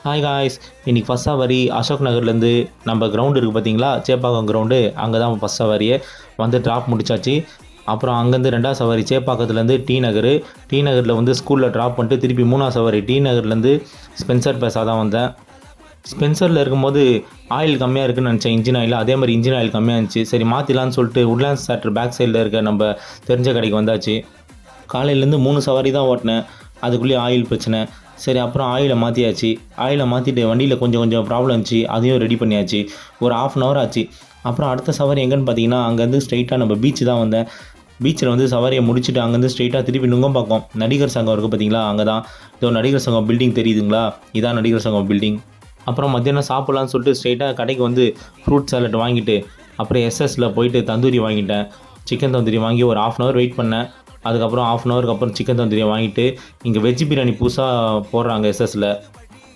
Hi guys, இன்னைக்கு first சவாரி அசோக் நகர்லேருந்து நம்ம கிரவுண்டு இருக்குது பார்த்தீங்களா, சேப்பாக்கம் கிரவுண்டு. அங்கே தான் ஃபர்ஸ்ட் சவாரியே வந்து ட்ராப் முடிச்சாச்சு. அப்புறம் அங்கேருந்து ரெண்டாவது சவாரி சேப்பாக்கத்துலேருந்து டி நகரில் வந்து ஸ்கூலில் ட்ராப் பண்ணிட்டு திருப்பி மூணாவது சவாரி டி நகர்லேருந்து ஸ்பென்சர் பேஸாக தான் வந்தேன். ஸ்பென்சரில் இருக்கும்போது ஆயில் கம்மியாக இருக்குன்னு நினச்சேன், இன்ஜின் ஆயில். அதே மாதிரி இன்ஜின் ஆயில் கம்மியாக இருந்துச்சு. சரி மாற்றிலான்னு சொல்லிட்டு உட்லாண்ட்ஸ் தேட்டர் பேக் சைடில் இருக்க நம்ம தெரிஞ்ச கடைக்கு வந்தாச்சு. காலையிலேருந்து 3 சவாரி தான் ஓட்டினேன், அதுக்குள்ளேயே ஆயில் பிரச்சனை. சரி அப்புறம் ஆயிலை மாற்றியாச்சு. ஆயிலை மாற்றிட்டு வண்டியில் கொஞ்சம் ப்ராப்ளம் இருந்துச்சு, அதையும் ரெடி பண்ணியாச்சு. ஒரு 1/2 hour ஆச்சு. அப்புறம் அடுத்த சவாரி எங்கேன்னு பார்த்தீங்கன்னா, அங்கேருந்து ஸ்ட்ரைட்டாக நம்ம பீச் தான் வந்தேன். பீச்சில் வந்து சவாரியை முடிச்சுட்டு அங்கேருந்து ஸ்ட்ரைட்டாக திருப்பி நுங்கம்பாக்கம் நடிகர் சங்கம் இருக்குது பார்த்தீங்களா, அங்கே தான். இதோ நடிகர் சங்கம் பில்டிங் தெரியுதுங்களா, இதான் நடிகர் சங்கம் பில்டிங். அப்புறம் மத்தியானம் சாப்பிட்லான்னு சொல்லிட்டு ஸ்ட்ரைட்டாக கடைக்கு வந்து ஃப்ரூட் சாலட் வாங்கிட்டு அப்புறம் எஸ்எஸ்சில் போயிட்டு தந்தூரி வாங்கிட்டேன். சிக்கன் தந்தூரி வாங்கி ஒரு 1/2 hour வெயிட் பண்ணேன். அதுக்கப்புறம் 1/2 hourக்கு அப்புறம் சிக்கன் தந்தூரியை வாங்கிட்டு, இங்கே வெஜ் பிரியாணி புதுசாக போடுறாங்க எஸ்எஸ்சில்.